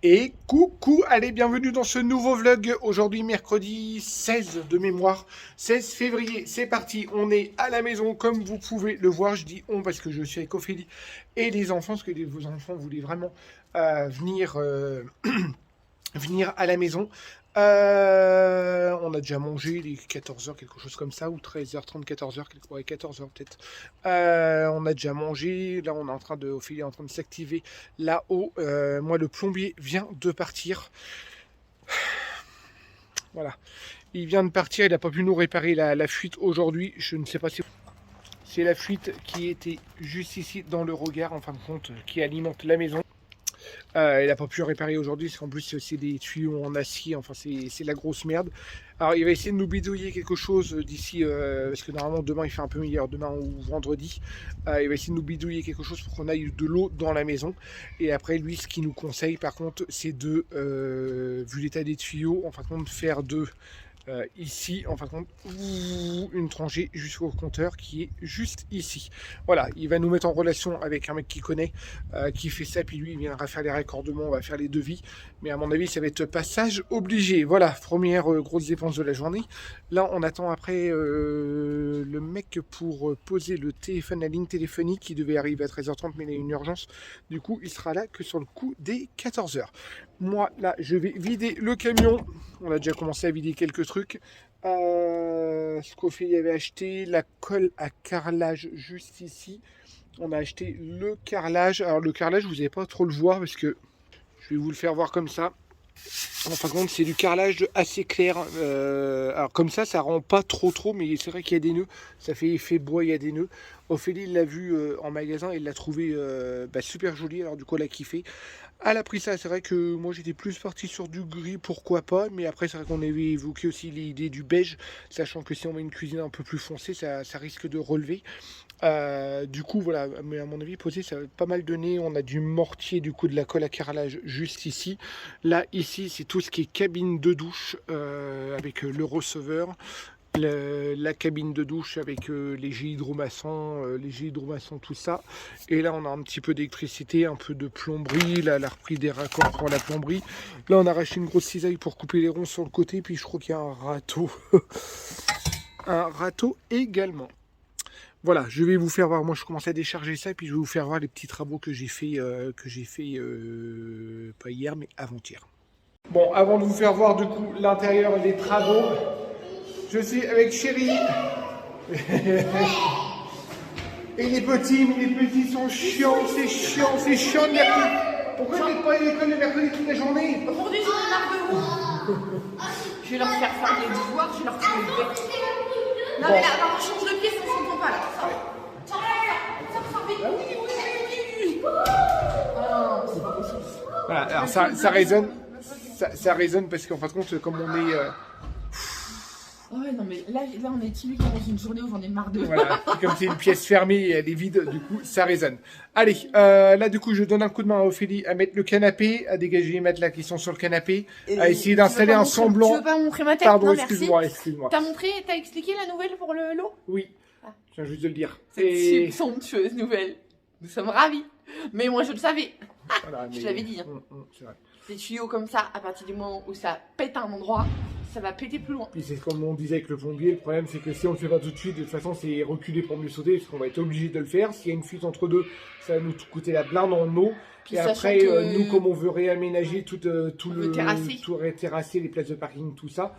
Et coucou, allez, bienvenue dans ce nouveau vlog. Aujourd'hui, mercredi 16 de mémoire, 16 février. C'est parti, on est à la maison comme vous pouvez le voir. Je dis on parce que je suis avec Ophélie et les enfants, parce que vos enfants voulaient vraiment venir, venir à la maison. On a déjà mangé les 14h, quelque chose comme ça, ou 13h30, 14h, ouais, 14h peut-être. On a déjà mangé, là on est en train de, Ophélie est en train de s'activer là-haut. Moi le plombier vient de partir. Voilà, il vient de partir, il n'a pas pu nous réparer la fuite aujourd'hui. Je ne sais pas si c'est la fuite qui était juste ici dans le regard, en fin de compte, qui alimente la maison. Il n'a pas pu réparer aujourd'hui, parce qu'en plus c'est des tuyaux en acier, enfin c'est la grosse merde. Alors il va essayer de nous bidouiller quelque chose d'ici, parce que normalement demain il fait un peu meilleur, demain ou vendredi. Il va essayer de nous bidouiller quelque chose pour qu'on aille de l'eau dans la maison. Et après lui ce qu'il nous conseille par contre c'est de, vu l'état des tuyaux, en fin de compte faire ici, en fin de compte, une tranchée jusqu'au compteur qui est juste ici. Voilà, il va nous mettre en relation avec un mec qui connaît, qui fait ça, puis lui il viendra faire les raccordements, on va faire les devis. Mais à mon avis, ça va être passage obligé. Voilà, première grosse dépense de la journée. Là, on attend après le mec pour poser le téléphone, la ligne téléphonique qui devait arriver à 13h30, mais il a une urgence. Du coup, il sera là que sur le coup des 14h. Moi, là, je vais vider le camion. On a déjà commencé à vider quelques trucs. Ce qu'Ophélie avait acheté, la colle à carrelage juste ici. On a acheté le carrelage. Alors le carrelage, vous n'allez pas trop le voir parce que je vais vous le faire voir comme ça. En fin de compte, c'est du carrelage assez clair. Alors comme ça rend pas trop, mais c'est vrai qu'il y a des nœuds. Ça fait effet bois, il y a des nœuds. Ophélie l'a vu en magasin et l'a trouvé super joli. Alors du coup, elle a kiffé. Elle a pris ça. C'est vrai que moi, j'étais plus parti sur du gris, pourquoi pas. Mais après, c'est vrai qu'on avait évoqué aussi l'idée du beige, sachant que si on met une cuisine un peu plus foncée, ça risque de relever. Du coup, voilà, mais à mon avis, posé, ça va pas mal donner. On a du mortier, du coup, de la colle à carrelage juste ici. Là, ici, c'est tout ce qui est cabine de douche avec le receveur. La cabine de douche avec les jets hydromassants, tout ça. Et là, on a un petit peu d'électricité, un peu de plomberie. Là, elle a repris des raccords pour la plomberie. Là, on a racheté une grosse cisaille pour couper les ronds sur le côté. Puis, je crois qu'il y a un râteau. Un râteau également. Voilà, je vais vous faire voir. Moi, je commence à décharger ça, puis je vais vous faire voir les petits travaux que j'ai fait, pas hier, mais avant-hier. Bon, avant de vous faire voir du coup l'intérieur des travaux, je suis avec Chérie. Et les petits sont chiants, c'est chiant le mercredi. Pourquoi vous n'êtes pas à l'école le mercredi toute la journée? Aujourd'hui, j'en ai marre de vous. Je vais leur faire faire des devoirs, je vais leur tirer le bec. Non, mais là, maman, change de pièce, on s'entend pas là. Ça vite. Oui. Ah, c'est pas possible. Voilà, alors ça résonne. Ça résonne parce qu'en fin de compte, comme on est. Oh ouais, non, mais là on est timide dans une journée où j'en ai marre de. Voilà, comme c'est une pièce fermée et elle est vide, du coup, ça résonne. Allez, là, du coup, je donne un coup de main à Ophélie à mettre le canapé, à dégager les matelas qui sont sur le canapé, à essayer d'installer un semblant. Tu veux pas montrer ma tête? Pardon, non, excuse-moi. T'as expliqué la nouvelle pour le lot? Oui, je viens juste de le dire. C'est une somptueuse nouvelle. Nous sommes ravis. Mais moi, je le savais. Voilà, Je te l'avais dit. Hein. C'est vrai. Des tuyaux comme ça, à partir du moment où ça pète à un endroit, ça va péter plus loin. Puis c'est comme on disait avec le plombier, le problème c'est que si on le fait pas tout de suite, de toute façon c'est reculer pour mieux sauter, parce qu'on va être obligé de le faire. S'il y a une fuite entre deux, ça va nous coûter la blinde en eau. Puis et après, nous, comme on veut réaménager tout terrasser les places de parking, tout ça,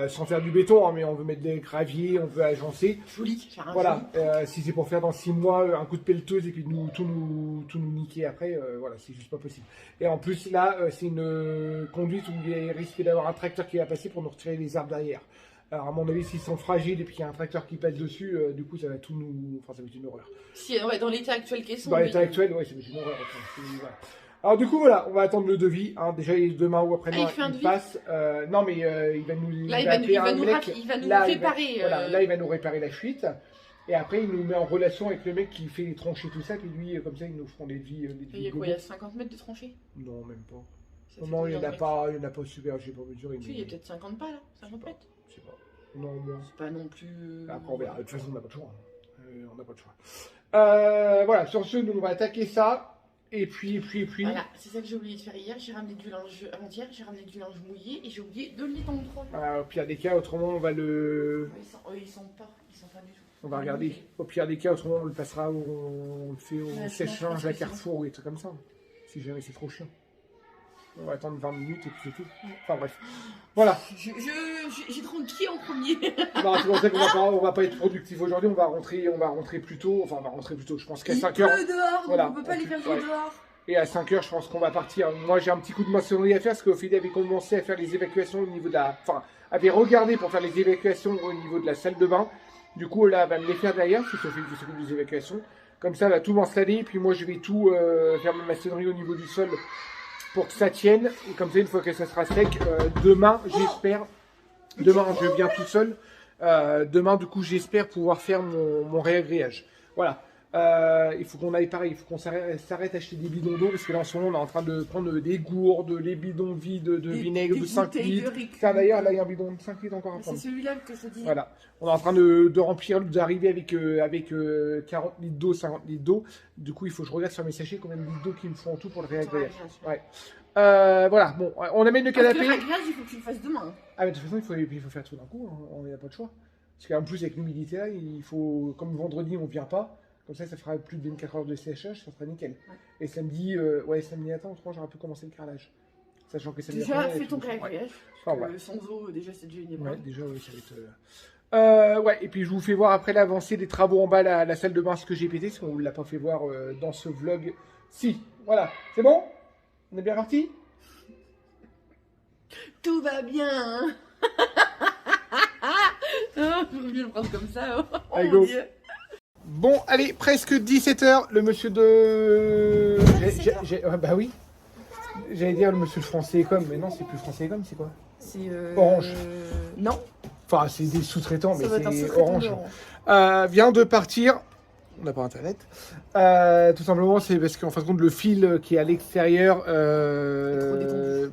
sans faire du béton, hein, mais on veut mettre des graviers, on veut agencer. Joli, voilà, si c'est pour faire dans 6 mois un coup de pelleteuse et puis tout nous niquer après, voilà, c'est juste pas possible. Et en plus, là, c'est une conduite où il risque d'avoir un tracteur qui va passer pour nous retirer les arbres derrière. Alors, à mon avis, s'ils sont fragiles et puis qu'il y a un tracteur qui passe dessus, du coup, ça va tout nous. Enfin, ça va être une horreur. Si, ouais, dans l'état actuel qu'ils sont. Dans l'état actuel, ouais, ça va être une horreur. Voilà. Alors du coup voilà, on va attendre le devis. Hein. Déjà demain ou après-demain, il passe. Non mais il va nous. Là, il va nous réparer. Là, il va nous réparer la fuite. Et après, il nous met en relation avec le mec qui fait les tranchées tout ça. Puis lui, comme ça, ils nous feront des devis. Il y a quoi? Il y a 50 mètres de tranchée? Non, même pas. Non, il n'y en a pas super. J'ai pas mesuré. Si, il y a peut-être 50 pas là, 50 mètres. Je sais pas. Non, moins. C'est pas non plus. Après, on verra. De toute façon, on n'a pas de choix. On n'a pas de choix. Voilà, sur ce, nous on va attaquer ça. Et puis. Voilà, c'est ça que j'ai oublié de faire hier. J'ai ramené du linge avant-hier, j'ai ramené du linge mouillé et j'ai oublié de l'étendre. Au pire des cas, autrement, on va le. Ils sont pas du tout. On va regarder. Au pire des cas, autrement, on le passera, on le fait au sèche-linge à Carrefour ou des trucs comme ça. Si jamais c'est trop chiant. On va attendre 20 minutes et puis c'est tout. Enfin bref. Voilà. J'ai trop qui en premier. Non, c'est pour ça qu'on va pas être productif aujourd'hui. On va rentrer plus tôt. Enfin, on va rentrer plus tôt. Je pense qu'à 5h. Dehors, voilà, on peut pas les faire jouer dehors. Et à 5h, je pense qu'on va partir. Moi, j'ai un petit coup de maçonnerie à faire parce qu'Ophélie avait commencé à faire les évacuations au niveau de la. Enfin, avait regardé pour faire les évacuations au niveau de la salle de bain. Du coup, là, elle va me les faire derrière. C'est Sophie qui s'occupe des évacuations. Comme ça, elle va tout m'installer. Puis moi, je vais tout faire ma maçonnerie au niveau du sol pour que ça tienne. Et comme ça, une fois que ça sera sec, demain, j'espère. Demain, je viens tout seul. Demain, du coup, j'espère pouvoir faire mon réagréage. Voilà. Il faut qu'on aille pareil, il faut qu'on s'arrête acheter des bidons d'eau parce que là en ce moment on est en train de prendre des gourdes, les bidons vides de vinaigre de 5 litres. D'ailleurs, là il y a un bidon de 5 litres encore à prendre. C'est celui-là que je te dis. Voilà, on est en train de remplir, d'arriver avec 40 litres d'eau, 50 litres d'eau. Du coup, il faut que je regarde sur mes sachets combien de litres d'eau qu'il me faut en tout pour le réagréage. Ouais. Voilà, bon, on amène le canapé. Parce que le réagréage, il faut que tu le fasses demain. Ah, mais de toute façon, il faut faire tout d'un coup, hein. On n'a pas de choix. Parce qu'en plus, avec l'humidité là, il faut, comme vendredi on vient pas. Comme ça fera plus de 24 heures de séchage, ça sera nickel. Ouais. Et samedi, samedi matin, autrement, j'aurais pu commencer le carrelage. Sachant que samedi déjà, fais ton réagréage. Ouais. Sans eau, déjà, c'est déjà une épreuve. Ouais, déjà, oui, ça va être. Et puis je vous fais voir après l'avancée des travaux en bas, la salle de bain, ce que j'ai pété, parce qu'on ne l'a pas fait voir dans ce vlog. Si, voilà, c'est bon? On est bien parti? Tout va bien. Je reviens le prendre comme ça. Oh mon Dieu. Bon, allez, presque 17h, le monsieur de... bah oui. J'allais dire le monsieur de français Ecom, mais non, c'est plus français Ecom, c'est quoi? C'est Orange. Non. Enfin, c'est des sous-traitants, mais c'est Orange. Vient de partir. On n'a pas internet. Tout simplement, c'est parce qu'en fin de compte, le fil qui est à l'extérieur,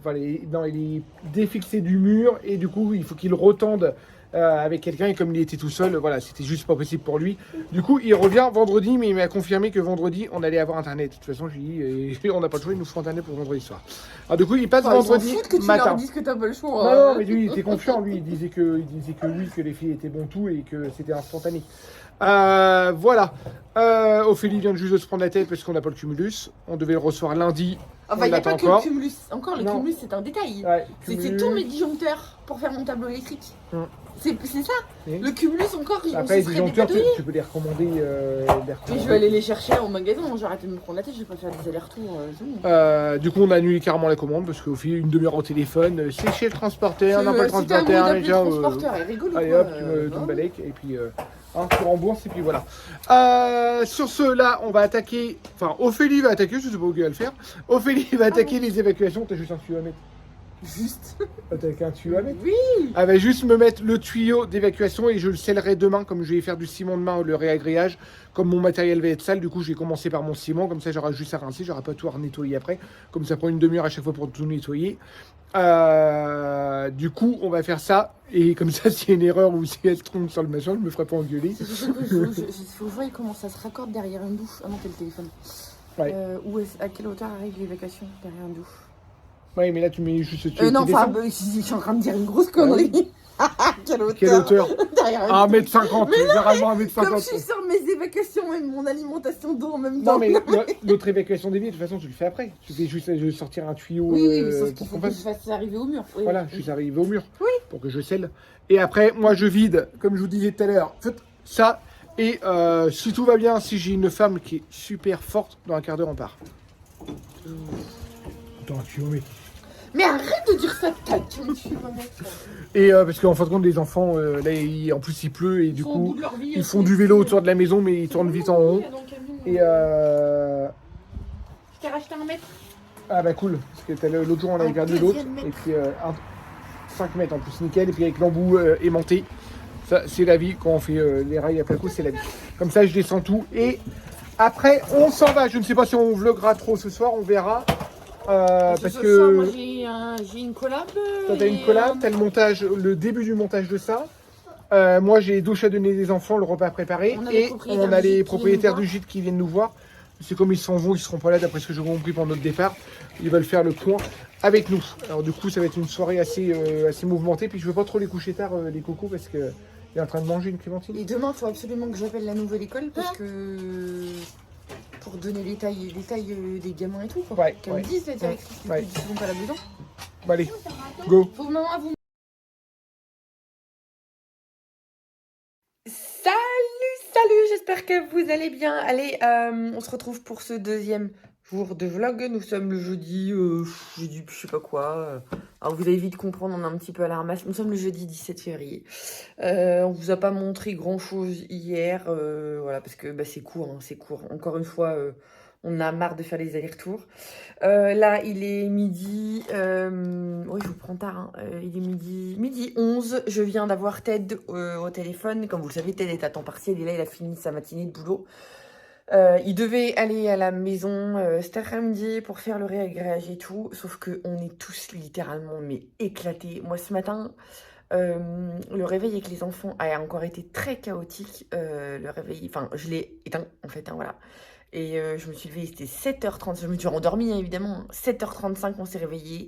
voilà, il est défixé du mur et du coup, il faut qu'il retende avec quelqu'un. Et comme il était tout seul, voilà, c'était juste pas possible pour lui. Du coup, il revient vendredi, mais il m'a confirmé que vendredi, on allait avoir internet. De toute façon, j'ai dit, on n'a pas le choix, il nous faut internet pour vendredi soir. Alors du coup, il passe vendredi que tu matin. leur dises que t'as pas le choix. Non, mais lui, il était confiant. Lui, il disait que oui, que les filles étaient bon tout et que c'était instantané. Voilà. Ophélie vient juste de se prendre la tête parce qu'on n'a pas le cumulus. On devait le recevoir lundi. Enfin, il n'y a pas que le cumulus. Encore, le cumulus, c'est un détail. Ouais, c'est tous mes disjoncteurs pour faire mon tableau électrique. C'est ça. Oui. Le cumulus, encore, après, les disjoncteurs, tu peux les recommander. Mais je vais aller les chercher au magasin. J'ai arrêté de me prendre la tête. Je vais pas faire des allers-retours. Du coup, on a annulé carrément la commande parce qu'Ophélie, une demi-heure au téléphone. C'est chez le transporteur. On n'a pas le transporteur. Le transporteur, il rigole. Allez hop, tu me balèques. Et puis. Tu rembourses et puis voilà. Sur ce, là, on va attaquer. Enfin, Ophélie va attaquer, je sais pas où elle va le faire. Ophélie va attaquer les évacuations. T'as juste un tuyau à mettre. Juste. T'as un tuyau à mettre? Oui. Elle va juste me mettre le tuyau d'évacuation et je le scellerai demain. Comme je vais faire du ciment demain, le réagréage. Comme mon matériel va être sale, du coup, je vais commencer par mon ciment. Comme ça, j'aurai juste à rincer. J'aurai pas tout à nettoyer après. Comme ça prend une demi-heure à chaque fois pour tout nettoyer. Du coup, on va faire ça. Et comme ça, s'il y a une erreur ou si elle trompe sur le machin, je me ferai pas engueuler. Il faut voir comment ça se raccorde derrière une douche. Ah non, c'est le téléphone. Ouais. À quelle hauteur arrive l'évacuation derrière une douche? Ouais, mais là, tu mets juste... non, enfin, je suis en train de dire une grosse connerie. Quelle hauteur? Derrière 1m50, généralement 1m50. Comme je suis sur mes évacuations et mon alimentation d'eau en même temps. Non, mais l'autre évacuation des vies, de toute façon, tu le fais après. Tu fais juste sortir un tuyau. Oui, sauf qu'il faut que je fasse arriver au mur. Oui, voilà, je suis arrivé au mur. Oui. Pour que je scelle. Et après, moi, je vide, comme je vous disais tout à l'heure, ça. Et si tout va bien, si j'ai une femme qui est super forte, dans un quart d'heure, on part. Attends, tu vas mettre. Mais arrête de dire ça, Et parce qu'en fin de compte, les enfants, là, en plus, il pleut et du coup, ils font du vélo autour de la maison, mais ils tournent vite en rond. Et Je t'ai racheté un mètre. Ah bah cool, parce que l'autre jour, on avait perdu l'autre. Et puis 5 mètres en plus, nickel. Et puis avec l'embout aimanté. Ça, c'est la vie. Quand on fait les rails à plein coup, c'est la vie. Comme ça, je descends tout. Et après, on s'en va. Je ne sais pas si on vloguera trop ce soir, on verra. Parce que moi, j'ai une collab. Toi, t'as une collab, t'as le montage, le début du montage de ça. Moi, j'ai douche à donner des enfants, le repas préparé. On a les propriétaires du gîte qui viennent nous voir. C'est comme ils s'en vont, ils seront pas là d'après ce que j'ai compris pour notre départ. Ils veulent faire le point avec nous. Alors du coup, ça va être une soirée assez mouvementée. Puis je veux pas trop les coucher tard, les cocos, parce que il est en train de manger une clémentine. Et demain, il faut absolument que j'appelle la nouvelle école parce que pour donner les tailles des gamins et tout, quoi. Ouais, Qu'elle me dise la directrice, ouais. qu'ils sont pas là-dedans. Bon, allez, go. Faut maman à vous. Salut, j'espère que vous allez bien. Allez, on se retrouve pour ce deuxième jour de vlog. Nous sommes le jeudi, je sais pas quoi. Alors vous allez vite comprendre, on est un petit peu à la ramasse. Nous sommes le jeudi 17 février. On vous a pas montré grand chose hier, voilà, parce que c'est court, hein, c'est court. Encore une fois, on a marre de faire les allers-retours. Là, il est midi. Oui, je vous prends tard. Hein. Il est midi 11. Je viens d'avoir Ted au téléphone. Comme vous le savez, Ted est à temps partiel et là, il a fini sa matinée de boulot. Il devait aller à la maison cet après-midi pour faire le réagrégage et tout. Sauf qu'on est tous littéralement éclatés. Moi, ce matin, le réveil avec les enfants a encore été très chaotique. Le réveil, enfin, je l'ai éteint en fait, hein, voilà. Et je me suis levée, c'était 7h30, je me suis rendormie hein, évidemment, 7h35 on s'est réveillé.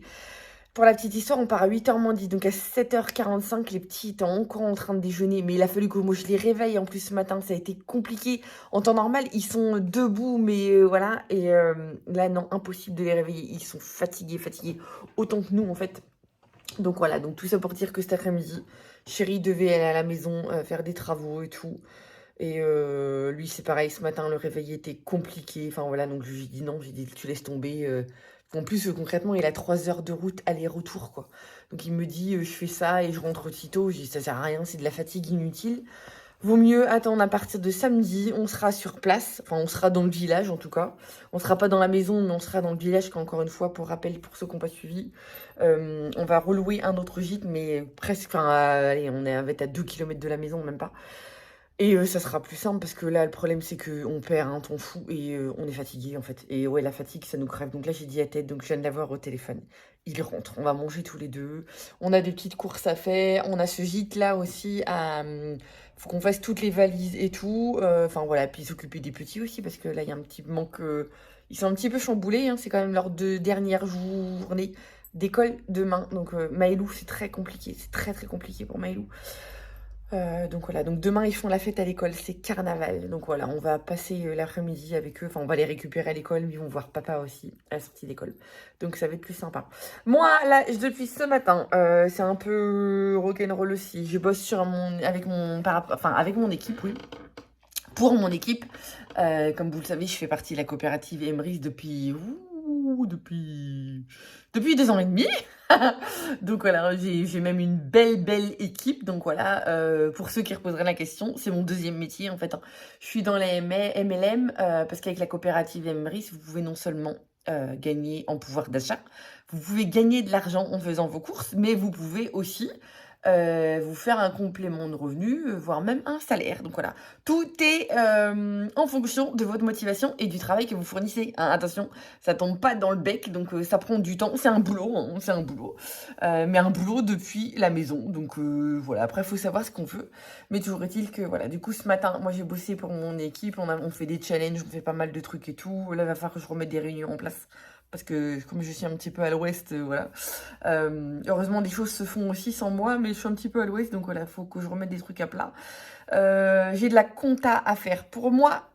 Pour la petite histoire, on part à 8h moins 10, donc à 7h45, les petits étaient encore en train de déjeuner, mais il a fallu que moi je les réveille en plus ce matin, ça a été compliqué. En temps normal, ils sont debout, mais voilà, et là non, impossible de les réveiller, ils sont fatigués, autant que nous en fait. Donc voilà, donc tout ça pour dire que cet après-midi, Chérie devait aller à la maison faire des travaux et tout. Et lui, c'est pareil, ce matin, le réveil était compliqué. Enfin voilà, donc je lui ai dit non, j'ai dit tu laisses tomber. En plus, concrètement, il a 3 heures de route aller-retour, quoi. Donc il me dit je fais ça et je rentre aussitôt. Je dis ça sert à rien, c'est de la fatigue inutile. Vaut mieux attendre à partir de samedi, on sera sur place. Enfin, on sera dans le village en tout cas. On sera pas dans la maison, mais on sera dans le village, qu'encore une fois, pour rappel, pour ceux qui n'ont pas suivi. On va relouer un autre gîte, mais presque, enfin, allez, on est à 2 km de la maison, même pas. Et ça sera plus simple parce que là, le problème, c'est qu'on perd un temps fou et on est fatigué en fait. Et ouais, la fatigue, ça nous crève. Donc là, j'ai dit à Ted, donc je viens de l'avoir au téléphone. Il rentre, on va manger tous les deux. On a des petites courses à faire. On a ce gîte-là aussi. Faut qu'on fasse toutes les valises et tout. Enfin voilà, puis s'occuper des petits aussi parce que là, il y a un petit manque. Ils sont un petit peu chamboulés. Hein. C'est quand même leurs 2 dernières journées d'école demain. Donc Maëlou, c'est très compliqué. C'est très très compliqué pour Maëlou. Donc voilà, donc demain ils font la fête à l'école, c'est carnaval. Donc voilà, on va passer l'après-midi avec eux, enfin on va les récupérer à l'école, mais ils vont voir papa aussi à la sortie d'école. Donc ça va être plus sympa. Moi là, depuis ce matin, c'est un peu rock'n'roll aussi. Je bosse avec mon équipe, oui. Pour mon équipe, comme vous le savez, je fais partie de la coopérative Emeris depuis 2 ans et demi. Donc voilà, j'ai même une belle équipe. Donc voilà, pour ceux qui reposeraient la question, c'est mon deuxième métier en fait. Hein. Je suis dans les MLM parce qu'avec la coopérative Emeris, vous pouvez non seulement gagner en pouvoir d'achat, vous pouvez gagner de l'argent en faisant vos courses, mais vous pouvez aussi vous faire un complément de revenu, voire même un salaire. Donc voilà, tout est en fonction de votre motivation et du travail que vous fournissez. Hein, attention, ça tombe pas dans le bec, donc ça prend du temps. C'est un boulot, hein, c'est un boulot. Mais un boulot depuis la maison. Donc voilà, après, il faut savoir ce qu'on veut. Mais toujours est-il que, voilà, du coup, ce matin, moi, j'ai bossé pour mon équipe. On fait des challenges, on fait pas mal de trucs et tout. Là, il va falloir que je remette des réunions en place. Parce que comme je suis un petit peu à l'ouest, voilà. Heureusement, des choses se font aussi sans moi, mais je suis un petit peu à l'ouest, donc voilà, il faut que je remette des trucs à plat. J'ai de la compta à faire pour moi,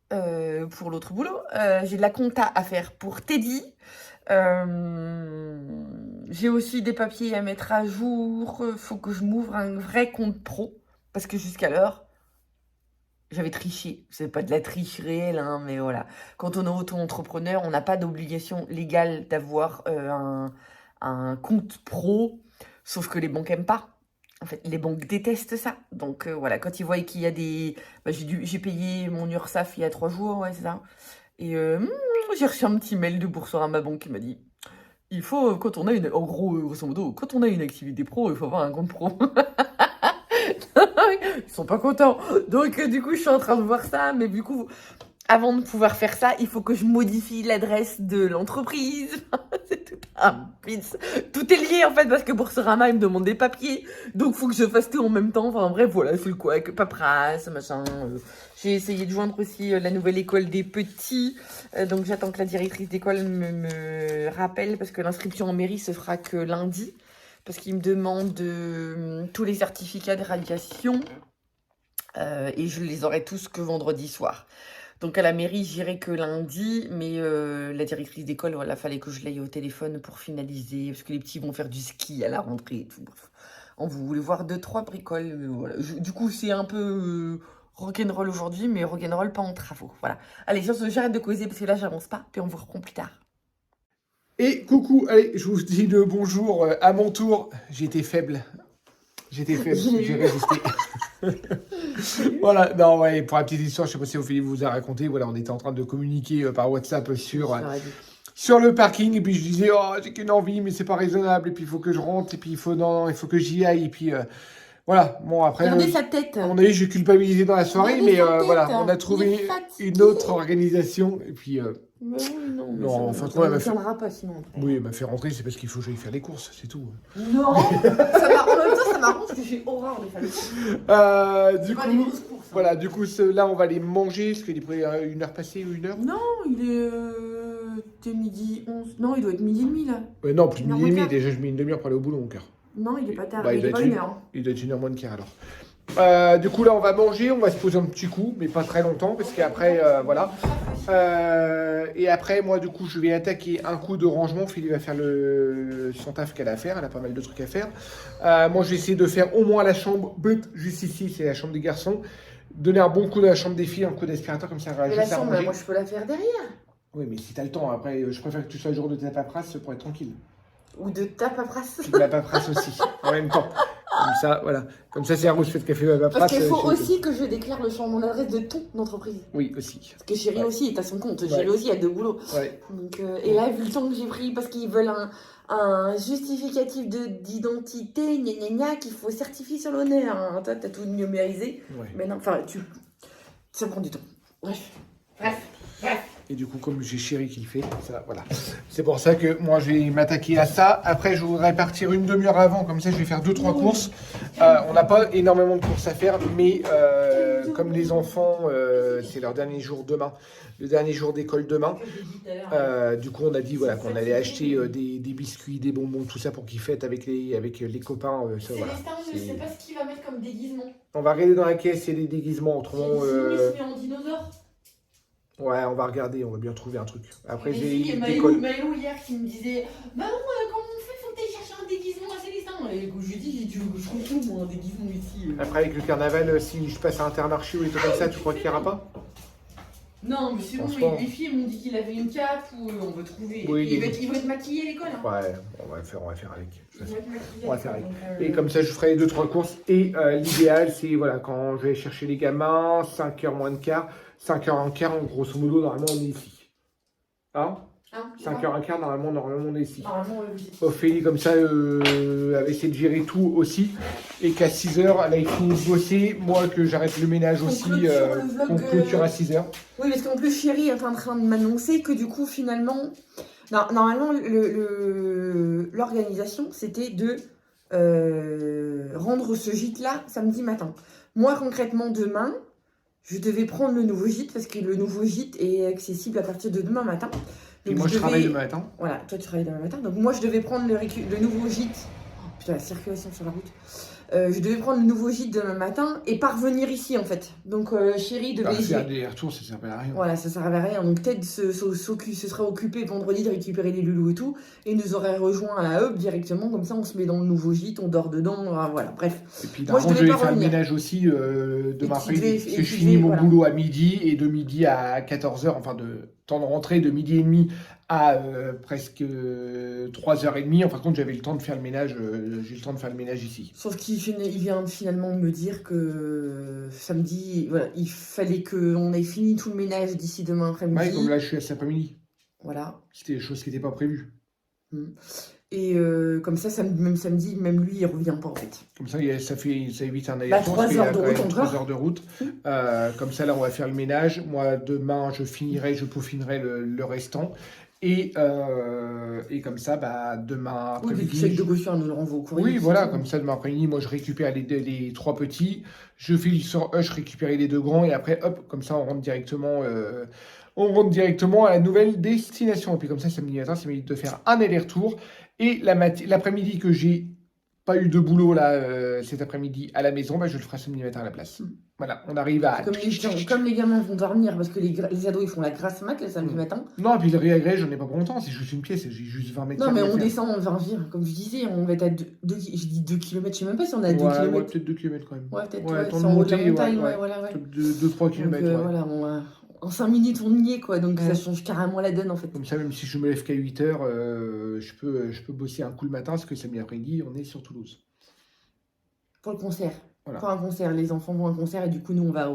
pour l'autre boulot. J'ai de la compta à faire pour Teddy. J'ai aussi des papiers à mettre à jour. Faut que je m'ouvre un vrai compte pro, parce que jusqu'alors, j'avais triché. C'est pas de la triche réelle, hein, mais voilà. Quand on est auto-entrepreneur, on n'a pas d'obligation légale d'avoir un compte pro, sauf que les banques aiment pas. En fait, les banques détestent ça. Donc voilà, quand ils voient qu'il y a des... j'ai payé mon URSSAF il y a 3 jours, ouais, c'est ça. Et j'ai reçu un petit mail de Boursorama Banque qui m'a dit il faut, quand on a une... En gros, grosso modo, quand on a une activité pro, il faut avoir un compte pro. Ils sont pas contents. Donc du coup, je suis en train de voir ça. Mais du coup, avant de pouvoir faire ça, il faut que je modifie l'adresse de l'entreprise. C'est tout Ah, pisse. Tout est lié en fait parce que Boursorama il me demande des papiers, donc faut que je fasse tout en même temps. Enfin bref, voilà, c'est le quoi, avec paperasse, machin. J'ai essayé de joindre aussi la nouvelle école des petits, donc j'attends que la directrice d'école me rappelle parce que l'inscription en mairie se fera que lundi, parce qu'il me demande tous les certificats de radiation et je les aurai tous que vendredi soir. Donc à la mairie, j'irai que lundi, mais la directrice d'école, voilà, fallait que je l'aille au téléphone pour finaliser, parce que les petits vont faire du ski à la rentrée et tout. Bref, on voulait voir 2-3 bricoles. Voilà. Du coup, c'est un peu rock'n'roll aujourd'hui, mais rock'n'roll pas en travaux. Voilà. Allez, sur ce, j'arrête de causer parce que là, j'avance pas, puis on vous reprend plus tard. Et coucou, allez, je vous dis le bonjour à mon tour. J'étais faible, j'ai résisté. Voilà, non, ouais, pour la petite histoire, je sais pas si Ophélie vous a raconté, voilà, on était en train de communiquer par WhatsApp sur le parking, et puis je disais, oh, j'ai qu'une envie, mais c'est pas raisonnable, et puis il faut que je rentre, et puis il faut que j'y aille, et puis voilà, bon, après, Regardez sa tête. à mon avis, j'ai culpabilisé dans la soirée, Regardez mais sa tête. voilà, on a trouvé Il est fatigué. une autre organisation, et puis, Mais oui, non, mais non, ça, enfin, ça elle m'a ne fait... tiendra pas sinon. Après. Oui, elle m'a fait rentrer, c'est parce qu'il faut que j'aille faire les courses, c'est tout. Non, en même temps, ça m'arrange parce que j'ai horreur des familles. Du Pas des coup, grosses courses, hein. voilà, du coup, là, on va les manger, parce qu'il est près 1 heure passée ou 1 heure. Non, il est t'es midi 11. Non, il doit être midi et demi là. Non, plus de Une heure midi et demi, moins quart. déjà, je mets une demi-heure pour aller au boulot, mon cœur. Non, il est pas tard. Bah, il est pas 1 heure. Il doit être 1 heure moins de quart, alors. Du coup, là, on va manger, on va se poser un petit coup, mais pas très longtemps, parce qu'après, voilà. Et après, moi, du coup, je vais attaquer un coup de rangement. Philippe va faire son taf qu'elle a à faire, elle a pas mal de trucs à faire. Moi, je vais essayer de faire au moins la chambre, juste ici, c'est la chambre des garçons. Donner un bon coup dans la chambre des filles, un coup d'aspirateur, comme ça, elle va Mais la juste à chambre, ranger. moi je peux la faire derrière. Oui, mais si t'as le temps, après, je préfère que tu sois le jour de ta paperasse pour être tranquille. Ou de ta paperasse. De la paperasse aussi, en même temps. Comme ça, voilà. Comme ça, c'est la rouge fait qu'elle fait ma paperasse. Parce qu'il faut aussi que je déclare le changement d'adresse de ton entreprise. Oui, aussi. Parce que Chérie aussi est à son compte. Chérie aussi a 2 boulots. Ouais. Donc, et là, vu le temps que j'ai pris, parce qu'ils veulent un justificatif d'identité, gna gna gna, qu'il faut certifier sur l'honneur. Hein. Toi, t'as tout numérisé. Ouais. Mais non, enfin, ça prend du temps. Bref. Et du coup, comme j'ai Chéri qui le fait, ça, voilà. C'est pour ça que moi, je vais m'attaquer à ça. Après, je voudrais partir une demi-heure avant, comme ça, je vais faire 2-3 courses. On n'a pas énormément de courses à faire, mais comme les enfants, c'est leur dernier jour demain, le dernier jour d'école demain. Du coup, on a dit voilà, qu'on allait acheter des biscuits, des bonbons, tout ça pour qu'ils fêtent avec les copains. Ça, voilà. Célestin, je sais pas ce qu'il va mettre comme déguisement. On va regarder dans la caisse, il y a des déguisements. Autrement, Il se met en dinosaure. ouais, on va regarder, on va bien trouver un truc. Après, Les j'ai filles, des Maëlou hier qui me disait Maman, comment on fait? Faut que t'ailles chercher un déguisement à Célestin. Et je lui ai dit tu veux que je trouve tout, moi, un déguisement ici. Après, avec le carnaval, si je passe à Intermarché ou des trucs comme ça, tu crois qu'il n'y aura pas? Non, mais c'est bon, Franchement. les filles m'ont dit qu'il avait une cape ou on va trouver. Oui, il va être maquillé à l'école. Hein. Ouais, on va faire avec. Il va être maquillé On va à faire l'école, avec. donc, Et comme ça, je ferai 2-3 courses. Et l'idéal, c'est voilà, quand je vais chercher les gamins, 5h moins de quart, 5h en quart, en grosso modo, normalement, on est ici. Hein? 5h un quart, normalement, on est ici. Normalement, oui. Ophélie, comme ça, elle va essayer de gérer tout aussi. Et qu'à 6h, elle a fini de bosser. Moi, que j'arrête le ménage On aussi. clôture le vlog, On clôture à 6h. Oui, parce qu'en plus, Chérie est en train de m'annoncer que du coup, finalement, normalement, l'organisation, c'était de rendre ce gîte-là samedi matin. Moi, concrètement, demain, je devais prendre le nouveau gîte parce que le nouveau gîte est accessible à partir de demain matin. Et moi, je travaille demain matin. Voilà, toi, tu travailles demain matin. Donc, moi, je devais prendre le nouveau gîte. Oh, putain, la circulation sur la route. Je devais prendre le nouveau gîte demain matin et parvenir ici, en fait. Donc, Chérie devait... Faire des retours, ça ne sert à rien. Voilà, ça sert à rien. Donc, Ted se sera occupé vendredi de récupérer les loulous et tout. Et nous aurait rejoint à la hub directement. Comme ça, on se met dans le nouveau gîte, on dort dedans. Voilà, bref. Et puis, Moi, je vais faire le ménage aussi demain après. Je finis mon boulot à midi et de midi à 14h, enfin, de temps de rentrée de midi et demi à presque 3h30. En fin de compte, j'avais le temps de faire le ménage. J'ai le temps de faire le ménage ici. Sauf qu'il vient finalement me dire que samedi, voilà, il fallait qu'on ait fini tout le ménage d'ici demain après-midi. Ouais, comme là, je suis à cet après-midi. Voilà. C'était des choses qui n'étaient pas prévues. Et comme ça, même samedi, même lui, il revient pas en fait. Comme ça, ça évite un aller-retour. 3 heures de route encore. 3 heures de route. Comme ça, là, on va faire le ménage. Moi, demain, je peaufinerai le restant. Et comme ça, bah, demain Oui, après-midi... le chèque de caution, on nous le renvoie au courrier. Oui, c'est voilà, tout. comme ça, demain après-midi, moi, je récupère les 3 petits, je file sur Hush récupérer les 2 grands, et après, hop, comme ça, on rentre directement à la nouvelle destination. Et puis comme ça samedi matin, ça m'évite de faire un aller-retour. Et l'après-midi que j'ai pas eu de boulot là cet après-midi à la maison, bah, je le ferai samedi matin à la place. Voilà, on arrive à... Comme les gamins vont dormir, parce que les ados ils font la grasse mat le samedi matin. Non, et puis le réagré, j'en ai pas pour longtemps, c'est juste une pièce, j'ai juste 20 mètres. Non, mais on descend, on va vivre, comme je disais, on va être à 2 km, je sais même pas si on a 2 km. Ouais, peut-être 2 km quand même. Ouais, peut-être, Ouais, c'est en haut de la montagne, ouais, voilà, ouais. 2-3 km. Donc, voilà, en 5 minutes on y est, quoi, donc ça change carrément la donne en fait. Comme ça, même si je me lève qu'à 8h, je peux bosser un coup le matin, parce que samedi après-midi, on est sur Toulouse. Pour le concert. Voilà. Pour un concert, les enfants vont à un concert et du coup nous on va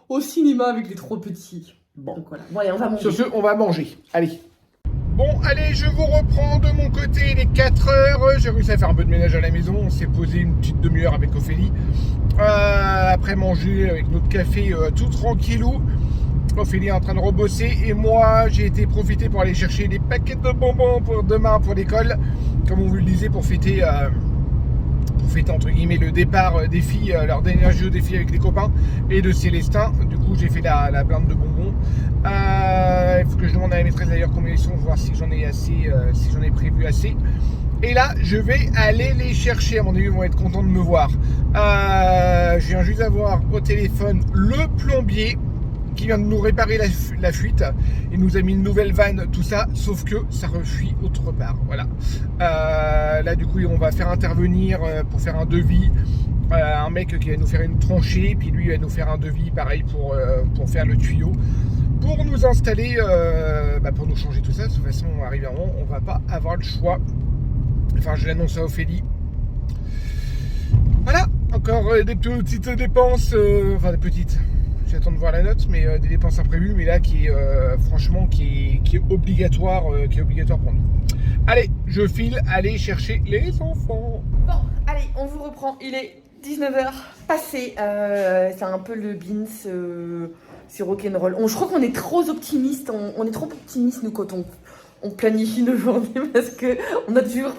au cinéma avec les 3 petits. Bon. Donc voilà. Bon allez, on va manger. Sur ce, on va manger. Allez. Bon, allez, je vous reprends de mon côté, il est 4h. J'ai réussi à faire un peu de ménage à la maison. On s'est posé une petite demi-heure avec Ophélie. Après manger avec notre café tout tranquillou. Ophélie est en train de rebosser. Et moi, j'ai été profiter pour aller chercher des paquets de bonbons pour demain pour l'école. Comme on vous le disait, pour fêter entre guillemets le départ des filles, leur dernier jeu des filles avec les copains et de Célestin. Du coup j'ai fait la blinde de bonbons. Il faut que je demande à la maîtresse d'ailleurs combien ils sont, voir si j'en ai assez, si j'en ai prévu assez. Et là je vais aller les chercher, à mon avis ils vont être contents de me voir. Je viens juste d'avoir au téléphone le plombier qui vient de nous réparer la fuite. Il nous a mis une nouvelle vanne, tout ça, sauf que ça refuit autre part. Voilà. Là, du coup, on va faire intervenir pour faire un devis un mec qui va nous faire une tranchée, puis lui il va nous faire un devis pareil pour faire le tuyau, pour nous installer, pour nous changer tout ça. De toute façon, arrivé à un moment, on va pas avoir le choix. Enfin, je l'annonce à Ophélie. Voilà, encore des petites dépenses, enfin des petites. J'attends de voir la note, mais des dépenses imprévues, mais là qui est franchement qui est obligatoire pour nous. Allez, je file aller chercher les enfants. Bon, allez, on vous reprend. Il est 19h passé. C'est un peu le beans, c'est rock'n'roll. Je crois qu'on est trop optimiste. On est trop optimiste nous quand on planifie nos journées parce que on a toujours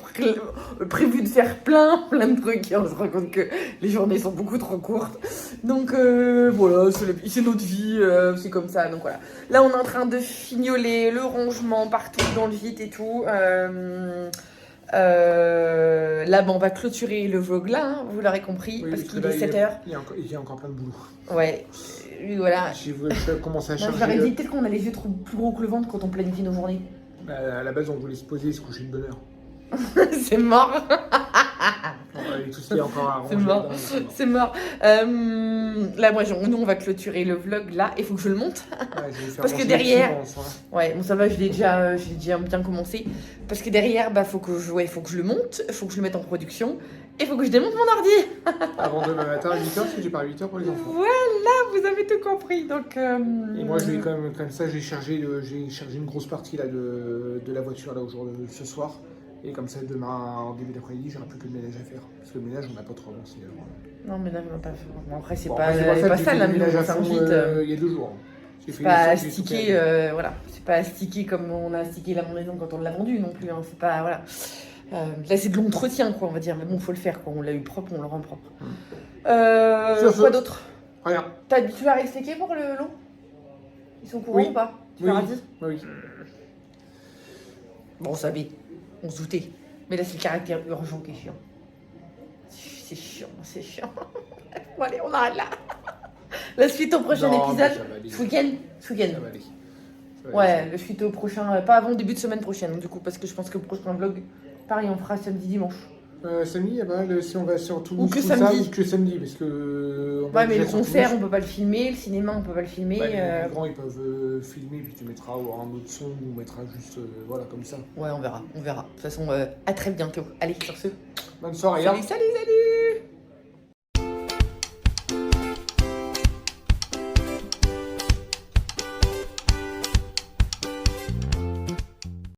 prévu de faire plein de trucs et on se rend compte que les journées sont beaucoup trop courtes. Donc voilà, c'est notre vie, c'est comme ça. Donc voilà. Là, on est en train de fignoler le rangement partout dans le vide et tout. Là, on va clôturer le vlog là, hein, vous l'aurez compris, oui, parce qu'il est 7h. Il y a encore plein de boulot. Ouais, voilà. Je commence à charger. J'aurais dit peut-être qu'on a les yeux plus gros que le ventre quand on planifie nos journées. À la base, on voulait se poser et se coucher de bonne heure. C'est mort. Tout ce qui est encore à ranger. C'est mort. Là, moi, nous, on va clôturer le vlog là. Il faut que je le monte. Ouais, parce que derrière. Ouais, bon, ça va, je l'ai déjà bien commencé. Parce que derrière, faut que je le monte, il faut que je le mette en production. Et il faut que je démonte mon ordi. Avant demain matin à 8h, parce que j'ai pas 8h pour les enfants. Voilà, vous avez tout compris. Donc, Et moi, je vais comme ça, j'ai chargé une grosse partie là, de la voiture là, ce soir. Et comme ça, demain, en début d'après-midi, j'aurai plus que le ménage à faire. Parce que le ménage, on n'a pas trop avancé. Non, mais là, on n'a pas fait. Bon, après, c'est pas ça, la ménage à c'est fond, vite. il y a 2 jours. C'est pas astiqué, voilà. C'est pas astiqué comme on a astiqué la maison quand on l'a vendu non plus. Hein. C'est pas, voilà. Là, c'est de l'entretien, quoi, on va dire. Mais bon, faut le faire, quoi. On l'a eu propre, on le rend propre. Quoi d'autre? Rien. Tu l'as expliqué pour le lot? Ils sont courants ou pas? Tu leur as dit? Oui. Bon, on savait. On se doutait. Mais là, c'est le caractère urgent qui est chiant. C'est chiant. Bon, allez, on arrête là. La suite au prochain épisode. Ce week-end. Ça va aller. Ouais, la suite au prochain. Pas avant le début de semaine prochaine, du coup, parce que je pense que le prochain vlog, pareil, on fera samedi, dimanche. Samedi, si on va sur Toulouse, ou que samedi. Ou que samedi, parce que... Ouais, mais le concert, on peut pas le filmer, le cinéma, on peut pas le filmer. Les grands, ils peuvent filmer, puis tu mettras un autre son, ou mettra juste, voilà, comme ça. Ouais, on verra. De toute façon, à très bientôt. Allez, sur ce. Bonne soirée. Salut.